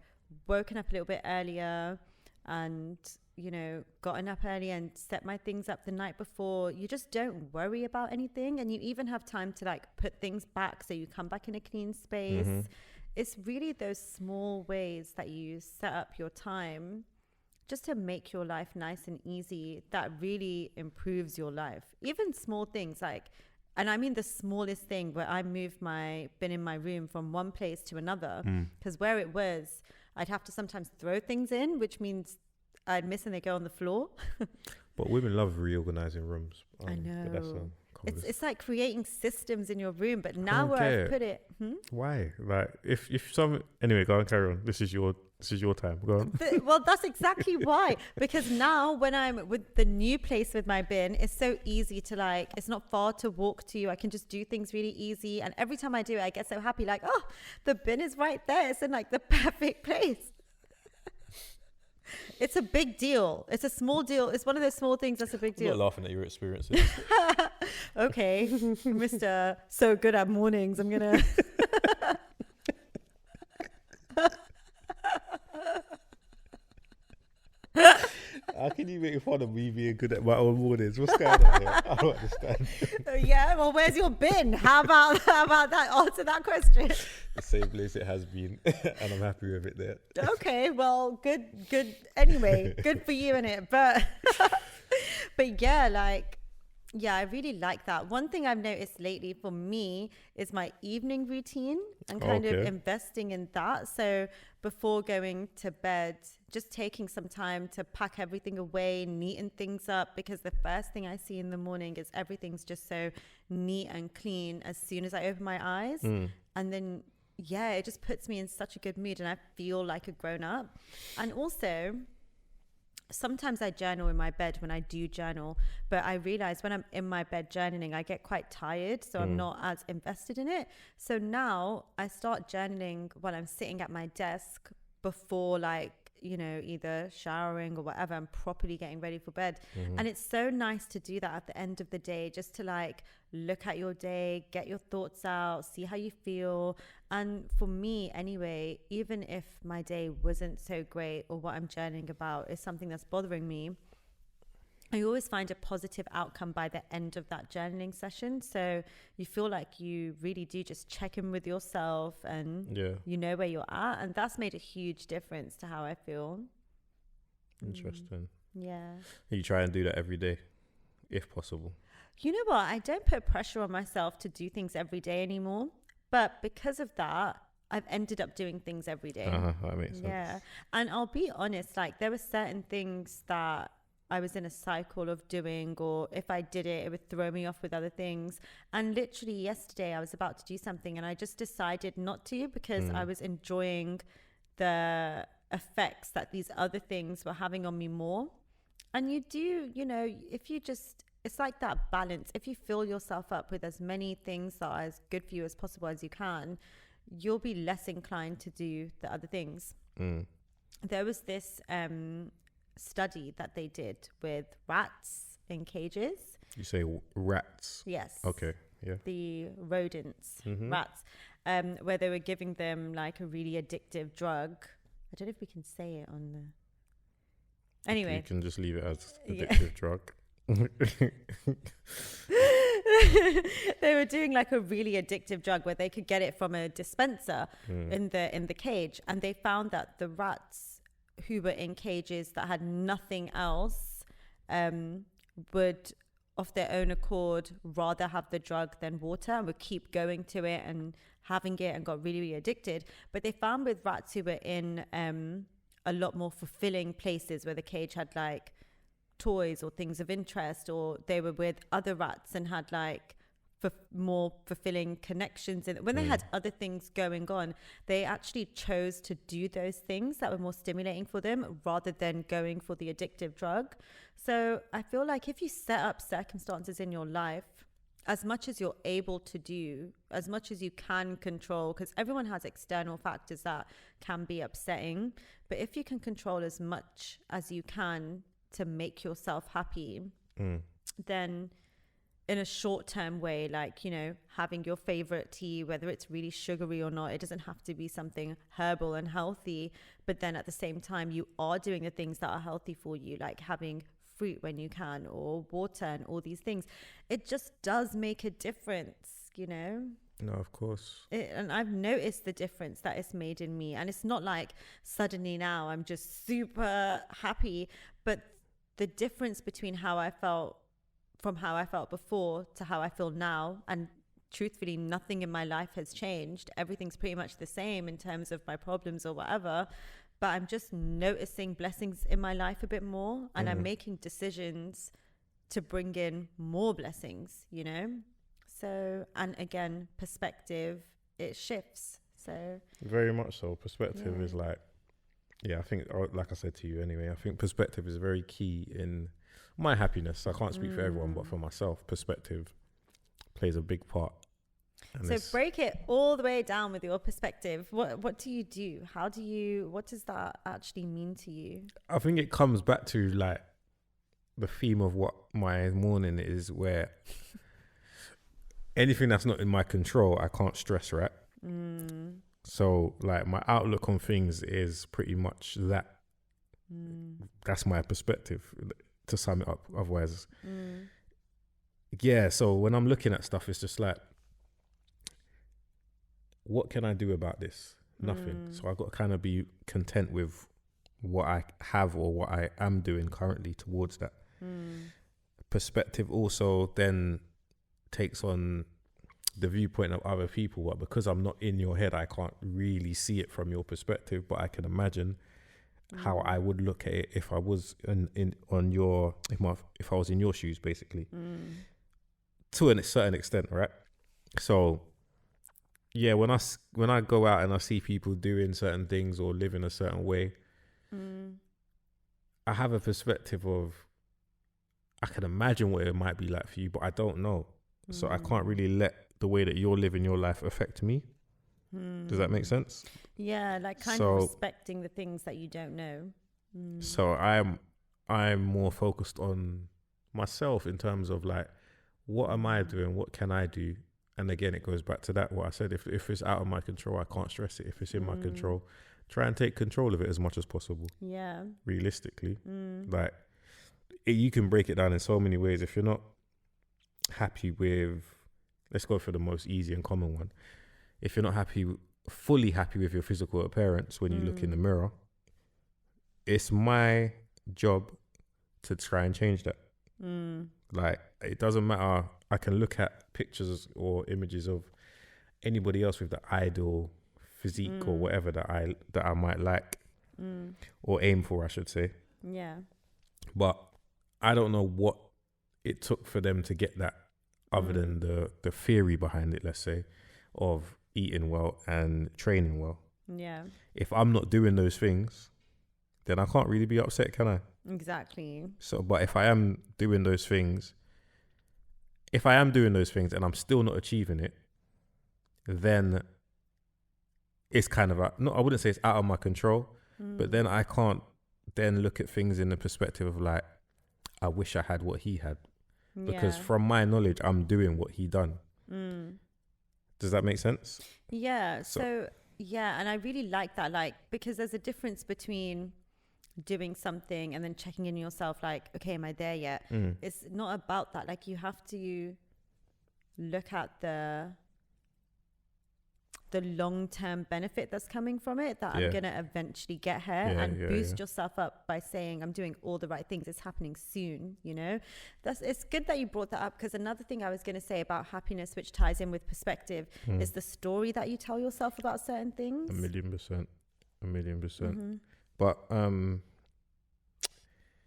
Speaker 2: woken up a little bit earlier and, you know, gotten up early and set my things up the night before, you just don't worry about anything, and you even have time to like put things back so you come back in a clean space. It's really those small ways that you set up your time just to make your life nice and easy that really improves your life. Even small things like, and I mean the smallest thing where I moved my bin in my room from one place to another, because where it was, I'd have to sometimes throw things in, which means I'd miss and they go on the floor.
Speaker 1: But women love reorganizing rooms.
Speaker 2: I know. It's like creating systems in your room, but now where I've put it.
Speaker 1: Why? Like if some, anyway, go on, carry on. This is your time. Go on.
Speaker 2: Well, that's exactly why. Because now when I'm with the new place with my bin, it's so easy to like, it's not far to walk to. I can just do things really easy. And every time I do it, I get so happy. Like, oh, the bin is right there. It's in like the perfect place. It's a big deal. It's a small deal. It's one of those small things that's a big deal.
Speaker 1: I'm not laughing at your experiences.
Speaker 2: Okay, Mr. So good at mornings. I'm gonna.
Speaker 1: How can you make fun of me being good at my own mornings? What's going on here? I don't understand.
Speaker 2: Yeah, well, where's your bin? How about that? Answer that question.
Speaker 1: The same place it has been, and I'm happy with it there.
Speaker 2: Okay, well, good. Anyway, good for you, innit? But yeah, like, yeah, I really like that. One thing I've noticed lately for me is my evening routine and kind of investing in that. So before going to bed, just taking some time to pack everything away, neaten things up, because the first thing I see in the morning is everything's just so neat and clean as soon as I open my eyes. And then, yeah, it just puts me in such a good mood and I feel like a grown up. And also, sometimes I journal in my bed when I do journal, but I realize when I'm in my bed journaling, I get quite tired, so I'm not as invested in it. So now I start journaling while I'm sitting at my desk before, like, you know, either showering or whatever, I'm properly getting ready for bed. And it's so nice to do that at the end of the day, just to like look at your day, get your thoughts out, see how you feel. And for me anyway, even if my day wasn't so great or what I'm journaling about is something that's bothering me, I always find a positive outcome by the end of that journaling session. So you feel like you really do just check in with yourself and you know where you're at. And that's made a huge difference to how I feel.
Speaker 1: Interesting.
Speaker 2: Yeah.
Speaker 1: You try and do that every day, if possible.
Speaker 2: You know what? I don't put pressure on myself to do things every day anymore. But because of that, I've ended up doing things every day.
Speaker 1: That makes sense.
Speaker 2: Yeah. And I'll be honest, like there were certain things that I was in a cycle of doing, or if I did it, it would throw me off with other things. And literally yesterday I was about to do something and I just decided not to, because I was enjoying the effects that these other things were having on me more. And you do, you know, if you just, it's like that balance. If you fill yourself up with as many things that are as good for you as possible as you can, you'll be less inclined to do the other things. There was this study that they did with rats in cages.
Speaker 1: You say rats?
Speaker 2: Yes.
Speaker 1: Okay. Yeah.
Speaker 2: The rodents, rats, where they were giving them like a really addictive drug. I don't know if we can say it on the. Anyway,
Speaker 1: you can just leave it as addictive drug.
Speaker 2: they were doing like a really addictive drug where they could get it from a dispenser in the cage, and they found that the rats who were in cages that had nothing else would, of their own accord, rather have the drug than water, and would keep going to it and having it, and got really, really addicted. But they found with rats who were in a lot more fulfilling places where the cage had like toys or things of interest, or they were with other rats and had like more fulfilling connections, and when they had other things going on, they actually chose to do those things that were more stimulating for them rather than going for the addictive drug. So I feel like if you set up circumstances in your life, as much as you're able to do, as much as you can control, because everyone has external factors that can be upsetting, but if you can control as much as you can to make yourself happy, then in a short-term way, like, you know, having your favorite tea, whether it's really sugary or not, it doesn't have to be something herbal and healthy, but then at the same time you are doing the things that are healthy for you, like having fruit when you can, or water, and all these things. It just does make a difference, you know.
Speaker 1: No, of course.
Speaker 2: And I've noticed the difference that it's made in me, and it's not like suddenly now I'm just super happy, but the difference between how I felt before to how I feel now, and truthfully nothing in my life has changed, everything's pretty much the same in terms of my problems or whatever, but I'm just noticing blessings in my life a bit more, and I'm making decisions to bring in more blessings, you know. So, and again, perspective, it shifts. So
Speaker 1: very much so. Perspective is like, I think, like I said to you anyway, I think perspective is very key in my happiness. I can't speak for everyone, but for myself, perspective plays a big part. And
Speaker 2: so break it all the way down with your perspective. What do you do? What does that actually mean to you?
Speaker 1: I think it comes back to like the theme of what my morning is, where anything that's not in my control, I can't stress, right? So like my outlook on things is pretty much that. That's my perspective, to sum it up. Otherwise, so when I'm looking at stuff, it's just like, what can I do about this? Nothing. So I've got to kind of be content with what I have or what I am doing currently towards that. Perspective also then takes on the viewpoint of other people, but because I'm not in your head, I can't really see it from your perspective, but I can imagine how I would look at it if I was if I was in your shoes, basically, to a certain extent, right? So when I go out and I see people doing certain things or live in a certain way, I have a perspective of, I can imagine what it might be like for you, but I don't know. So I can't really let the way that you're living your life affect me. Does that make sense?
Speaker 2: Yeah, like kind of respecting the things that you don't know.
Speaker 1: So I'm more focused on myself in terms of like, what am I doing? What can I do? And again, it goes back to that, what I said, if it's out of my control, I can't stress it. If it's in my control, try and take control of it as much as possible. Yeah. Realistically. Like, you can break it down in so many ways. If you're not happy with, let's go for the most easy and common one. If you're not fully happy with your physical appearance when you look in the mirror, it's my job to try and change that. Like, it doesn't matter. I can look at pictures or images of anybody else with the ideal physique or whatever that I might like or aim for, I should say. Yeah. But I don't know what it took for them to get that, other than the theory behind it, let's say, of eating well and training well. Yeah. If I'm not doing those things, then I can't really be upset, can I? Exactly. So, but if I am doing those things and I'm still not achieving it, then it's kind of I wouldn't say it's out of my control, but then I can't then look at things in the perspective of like, I wish I had what he had, because from my knowledge, I'm doing what he done. Does that make sense? Yeah. So yeah, and I really like that, like, because there's a difference between doing something and then checking in yourself, like, okay, am I there yet? It's not about that. Like, you have to
Speaker 2: look at the long-term benefit that's coming from it, that I'm gonna eventually get here, and boost yourself up by saying I'm doing all the right things, it's happening soon, you know. It's good that you brought that up, because another thing I was going to say about happiness, which ties in with perspective, is the story that you tell yourself about certain things.
Speaker 1: 1,000,000%. But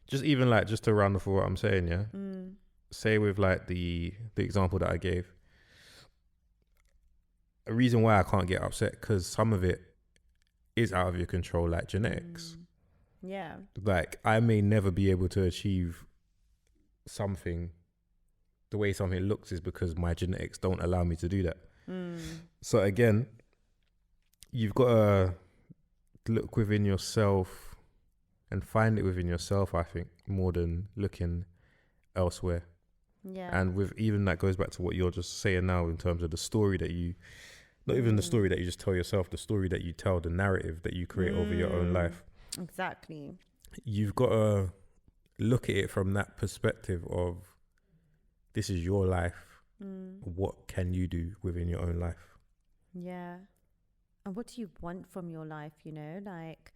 Speaker 1: just even like, just to round off what I'm saying, say with like the example that I gave, a reason why I can't get upset, because some of it is out of your control, like genetics.
Speaker 2: Yeah.
Speaker 1: Like, I may never be able to achieve something the way something looks, is because my genetics don't allow me to do that. So again, you've got to look within yourself and find it within yourself, I think, more than looking elsewhere.
Speaker 2: Yeah.
Speaker 1: And with even that goes back to what you're just saying now, in terms of the story that you, not even the story that you just tell yourself, the story that you tell, the narrative that you create over your own life.
Speaker 2: Exactly.
Speaker 1: You've got to look at it from that perspective of, this is your life. What can you do within your own life?
Speaker 2: Yeah. And what do you want from your life, you know? Like,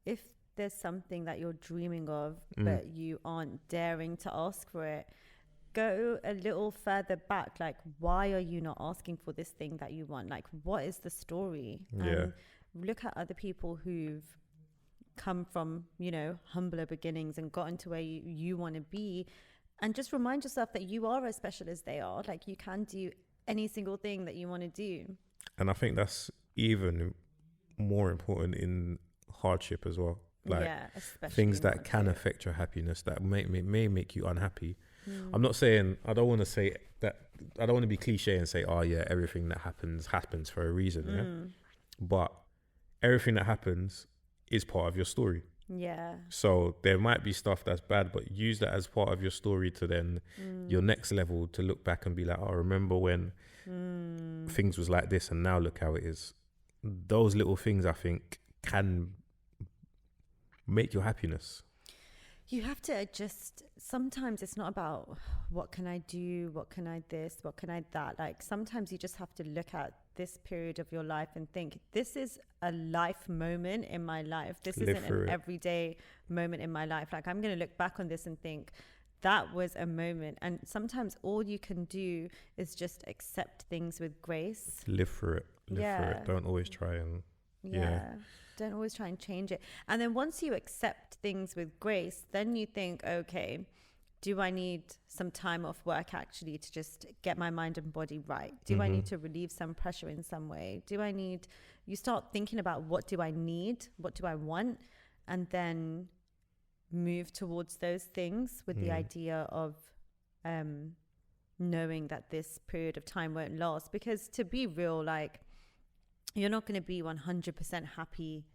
Speaker 2: if there's something that you're dreaming of, but you aren't daring to ask for it, go a little further back. Like, why are you not asking for this thing that you want? Like, what is the story? And look at other people who've come from, you know, humbler beginnings and gotten to where you want to be, and just remind yourself that you are as special as they are. Like, you can do any single thing that you want to do.
Speaker 1: And I think that's even more important in hardship as well. Like, things that can affect your happiness, that may make you unhappy. I'm not saying, I don't want to say that, I don't want to be cliche and say, oh yeah, everything that happens for a reason. But everything that happens is part of your story.
Speaker 2: Yeah.
Speaker 1: So there might be stuff that's bad, but use that as part of your story to then your next level, to look back and be like, oh, remember when things was like this, and now look how it is. Those little things, I think, can make your happiness.
Speaker 2: You have to adjust. Sometimes it's not about what can I do, what can I this, what can I that. Like, sometimes you just have to look at this period of your life and think, this is a life moment in my life. This isn't an everyday moment in my life. Like, I'm going to look back on this and think, that was a moment. And sometimes all you can do is just accept things with grace.
Speaker 1: Live through it. Live through it. Don't always try and... Don't always try and change it. And then once you accept things with grace, then you think, okay, do I need some time off work actually to just get my mind and body right? Do I need to relieve some pressure in some way? You start thinking about, what do I need? What do I want? And then move towards those things with the idea of knowing that this period of time won't last. Because to be real, like, you're not going to be 100% happy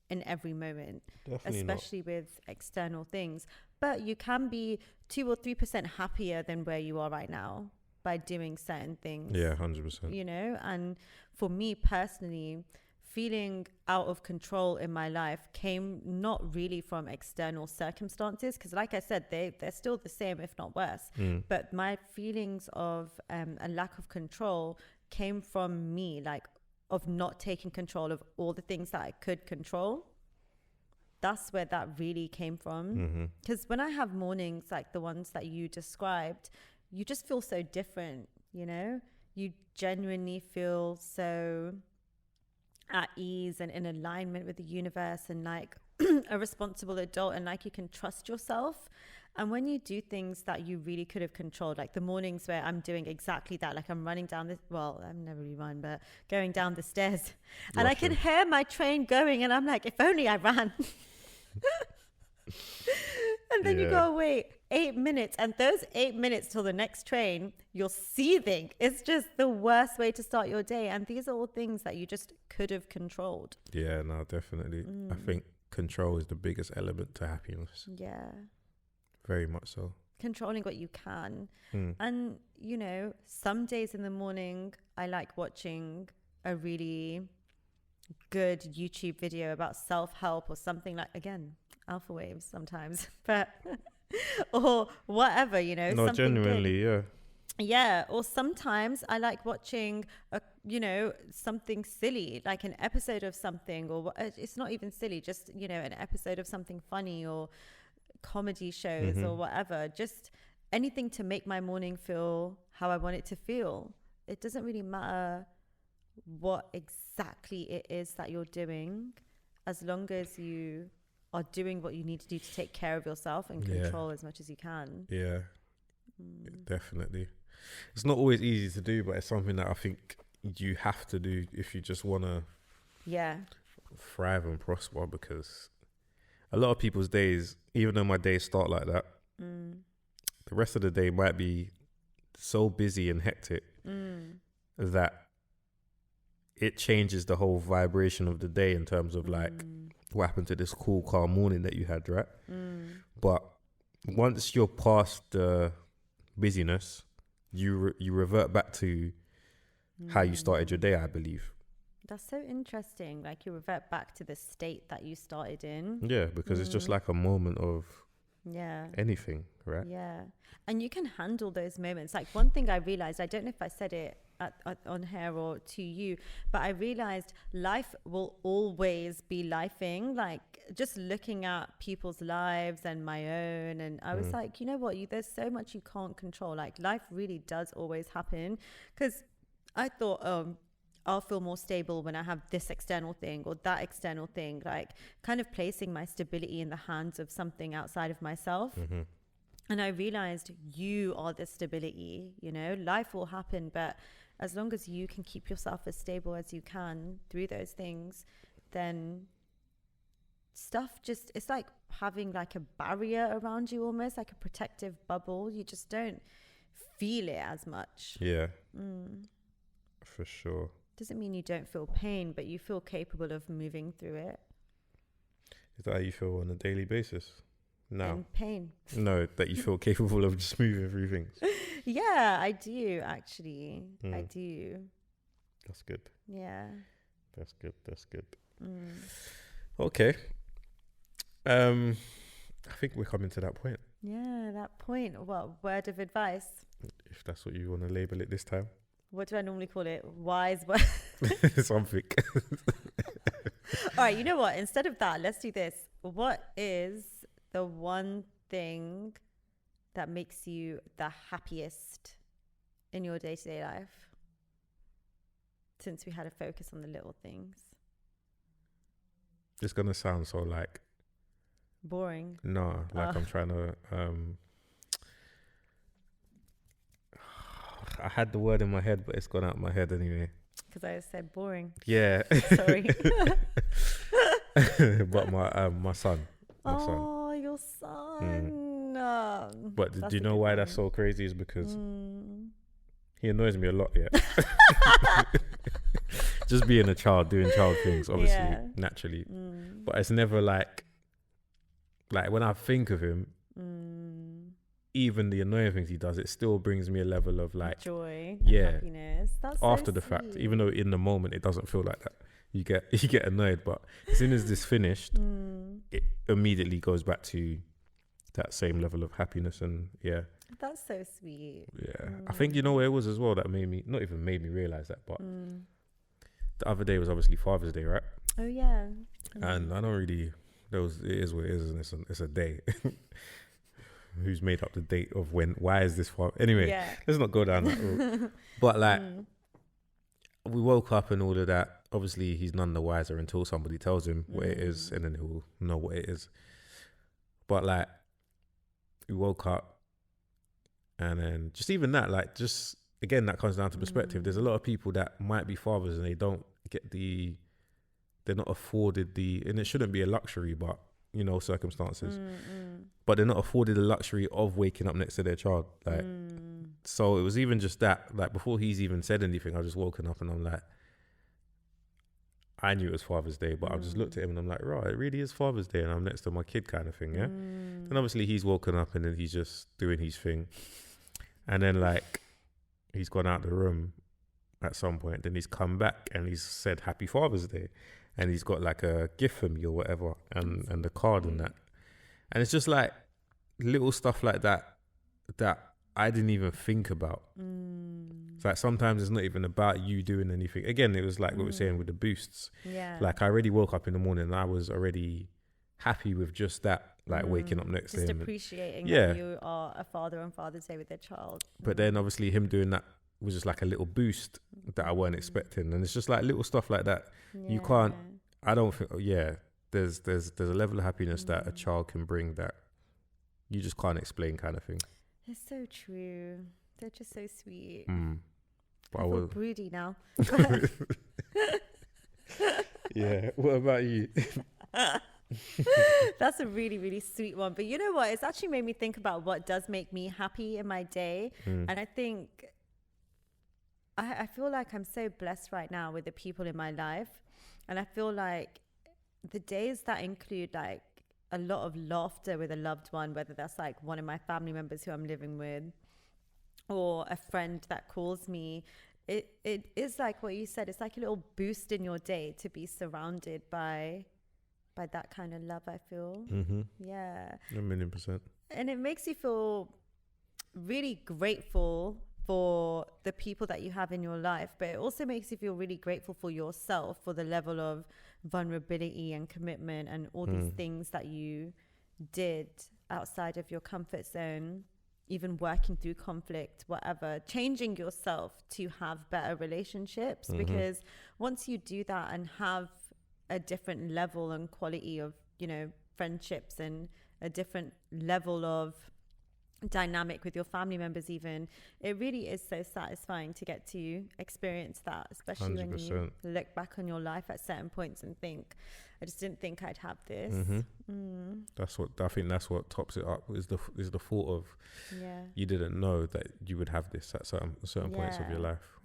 Speaker 1: in every moment, especially with external things. But you can be 2 or 3% happier than where you are right now by doing certain things. Yeah, 100%.
Speaker 2: You know, and for me personally, feeling out of control in my life came not really from external circumstances, because like I said, they're still the same, if not worse. But my feelings of a lack of control came from me, like, of not taking control of all the things that I could control. That's where that really came from. Because when I have mornings like the ones that you described, you just feel so different, you know? You genuinely feel so at ease and in alignment with the universe, and like a responsible adult, and like you can trust yourself. And when you do things that you really could have controlled, like the mornings where I'm doing exactly that, like I'm running down this, well, I've never really run, but going down the stairs, and I can hear my train going, and I'm like, if only I ran. And then you go, wait, 8 minutes, and those 8 minutes till the next train, you're seething. It's just the worst way to start your day. And these are all things that you just could have controlled.
Speaker 1: Yeah, no, definitely. I think control is the biggest element to happiness.
Speaker 2: Yeah.
Speaker 1: Very much so.
Speaker 2: Controlling what you can. And, you know, some days in the morning, I like watching a really good YouTube video about self-help or something, like, again, Alphawaves sometimes, but or whatever, you know.
Speaker 1: No, genuinely, good.
Speaker 2: Yeah, or sometimes I like watching something silly, like an episode of something, or it's not even silly, just an episode of something funny, or comedy shows, or whatever. Just anything to make my morning feel how I want it to feel. It doesn't really matter what exactly it is that you're doing, as long as you are doing what you need to do to take care of yourself and control as much as you can.
Speaker 1: Yeah, definitely. It's not always easy to do, but it's something that I think you have to do if you just want to thrive and prosper, because a lot of people's days, even though my days start like that, the rest of the day might be so busy and hectic that it changes the whole vibration of the day in terms of like what happened to this cool, calm morning that you had, right? But once you're past the busyness, you revert back to how you started your day, I believe.
Speaker 2: That's so interesting. Like you revert back to the state that you started in.
Speaker 1: Yeah, because it's just like a moment of anything, right?
Speaker 2: Yeah. And you can handle those moments. Like one thing I realized, I don't know if I said it on here or to you, but I realized life will always be lifing. Like just looking at people's lives and my own, and I was like, you know what, there's so much you can't control. Like life really does always happen, because I thought I'll feel more stable when I have this external thing or that external thing, like kind of placing my stability in the hands of something outside of myself. And I realized you are the stability. Life will happen, but as long as you can keep yourself as stable as you can through those things, then stuff just, it's like having like a barrier around you, almost like a protective bubble. You just don't feel it as much.
Speaker 1: Yeah, for sure.
Speaker 2: Doesn't mean you don't feel pain, but you feel capable of moving through it.
Speaker 1: Is that how you feel on a daily basis? No.
Speaker 2: In pain.
Speaker 1: No, that you feel capable of just moving through things.
Speaker 2: Yeah, I do, actually. I do.
Speaker 1: That's good.
Speaker 2: Yeah.
Speaker 1: That's good. Okay. I think we're coming to that point.
Speaker 2: Yeah, that point. What word of advice?
Speaker 1: If that's what you want to label it this time.
Speaker 2: What do I normally call it? Wise word?
Speaker 1: Something.
Speaker 2: All right, you know what? Instead of that, let's do this. What is the one thing that makes you the happiest in your day-to-day life? Since we had a focus on the little things.
Speaker 1: It's going to sound so like...
Speaker 2: boring.
Speaker 1: No, like I'm trying to... I had the word in my head, but it's gone out of my head anyway.
Speaker 2: Because I said boring.
Speaker 1: Yeah.
Speaker 2: Sorry.
Speaker 1: But my son.
Speaker 2: Oh, your son.
Speaker 1: But do you know why that's so crazy? Is because he annoys me a lot, yeah. Just being a child, doing child things, obviously, naturally. But it's never like when I think of him, even the annoying things he does, it still brings me a level of like
Speaker 2: joy, happiness. That's
Speaker 1: after
Speaker 2: so
Speaker 1: the
Speaker 2: sweet.
Speaker 1: fact, even though in the moment it doesn't feel like that. You get annoyed, but as soon as this finished, it immediately goes back to that same level of happiness. And yeah,
Speaker 2: that's so sweet.
Speaker 1: Yeah, I think you know what it was as well that made me realize that, but the other day was obviously Father's Day, right?
Speaker 2: Oh yeah.
Speaker 1: And I don't really. It is what it is, and it's a day. Who's made up the date of when? Why is this for? Anyway, let's not go down that route. But like, we woke up and all of that. Obviously, he's none the wiser until somebody tells him what it is, and then he'll know what it is. But like, we woke up, and then just even that, like, just again, that comes down to perspective. There's a lot of people that might be fathers and they don't get they're not afforded and it shouldn't be a luxury, but circumstances. But they're not afforded the luxury of waking up next to their child. Like, so it was even just that, like, before he's even said anything, I just woken up and I'm like, I knew it was Father's Day, but I just looked at him and I'm like, right, it really is Father's Day and I'm next to my kid kind of thing, yeah? And obviously he's woken up and then he's just doing his thing. And then like, he's gone out the room at some point, then he's come back and he's said Happy Father's Day. And he's got like a gift for me or whatever, and the card and that. And it's just like little stuff like that I didn't even think about. It's like sometimes it's not even about you doing anything. Again, it was like what we were saying with the boosts.
Speaker 2: Yeah.
Speaker 1: Like I already woke up in the morning and I was already happy with just that, like waking up next to him.
Speaker 2: Just appreciating that you are a father on Father's Day with their child.
Speaker 1: But then obviously him doing that was just like a little boost that I weren't expecting. And it's just like little stuff like that. Yeah. You can't, I don't think, there's a level of happiness that a child can bring that you just can't explain, kind of thing.
Speaker 2: It's so true. They're just so sweet.
Speaker 1: But
Speaker 2: I feel broody now.
Speaker 1: Yeah. What about you?
Speaker 2: That's a really, really sweet one. But you know what? It's actually made me think about what does make me happy in my day. And I think I feel like I'm so blessed right now with the people in my life. And I feel like the days that include like a lot of laughter with a loved one, whether that's like one of my family members who I'm living with or a friend that calls me, it is like what you said. It's like a little boost in your day to be surrounded by that kind of love, I feel. Yeah.
Speaker 1: 1,000,000%.
Speaker 2: And it makes you feel really grateful for the people that you have in your life, but it also makes you feel really grateful for yourself, for the level of vulnerability and commitment and all these things that you did outside of your comfort zone, even working through conflict, whatever, changing yourself to have better relationships. Because once you do that and have a different level and quality of, you know, friendships and a different level of dynamic with your family members, even, it really is so satisfying to get to experience that, especially 100%. When you look back on your life at certain points and think, I just didn't think I'd have this.
Speaker 1: That's what I think. That's what tops it up. Is the thought of you didn't know that you would have this at certain points of your life.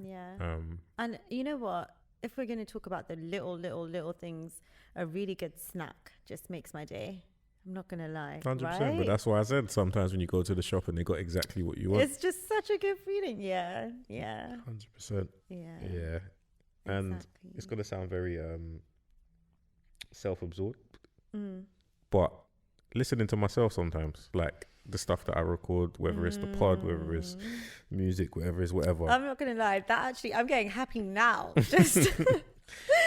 Speaker 1: And
Speaker 2: you know what? If we're going to talk about the little things, a really good snack just makes my day. I'm not going to lie.
Speaker 1: 100%.
Speaker 2: Right?
Speaker 1: But that's why I said sometimes when you go to the shop and they got exactly what you want.
Speaker 2: It's just such a good feeling. Yeah.
Speaker 1: 100%.
Speaker 2: Yeah.
Speaker 1: And it's going to sound very self-absorbed. But listening to myself sometimes, like the stuff that I record, whether it's the pod, whether it's music, whatever.
Speaker 2: I'm not going to lie. That actually, I'm getting happy now. Just...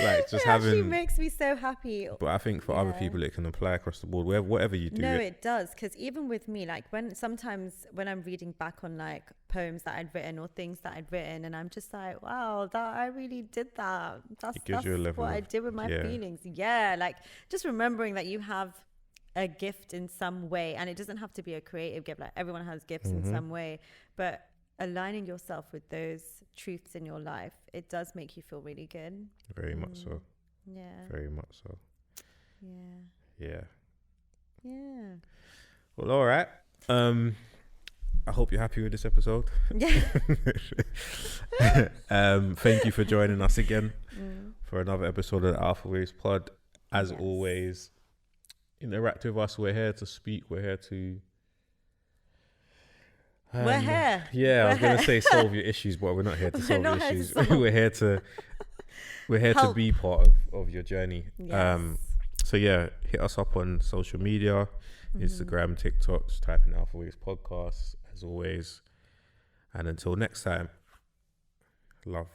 Speaker 1: like just
Speaker 2: it actually makes me so happy.
Speaker 1: But I think for other people it can apply across the board, whatever you do.
Speaker 2: No, it does, because even with me, like sometimes when I'm reading back on like poems that I'd written or things that I'd written, and I'm just like, wow, that I really did that. That's what I did with my feelings. Yeah, like just remembering that you have a gift in some way, and it doesn't have to be a creative gift. Like everyone has gifts in some way, but aligning yourself with those truths in your life, it does make you feel really good.
Speaker 1: Very much so.
Speaker 2: Yeah.
Speaker 1: Very much so.
Speaker 2: Yeah.
Speaker 1: Well, all right. I hope you're happy with this episode.
Speaker 2: Yeah.
Speaker 1: Thank you for joining us again for another episode of the Alphawaves pod. As always, interact with us. We're here to speak. We're here to
Speaker 2: we're here.
Speaker 1: Yeah, I was going to say solve your issues, but we're not here to solve your issues. We're here to be part of your journey.
Speaker 2: Yes.
Speaker 1: So yeah, hit us up on social media, Instagram, TikTok, just type in Alphawaves Podcast, as always. And until next time, love.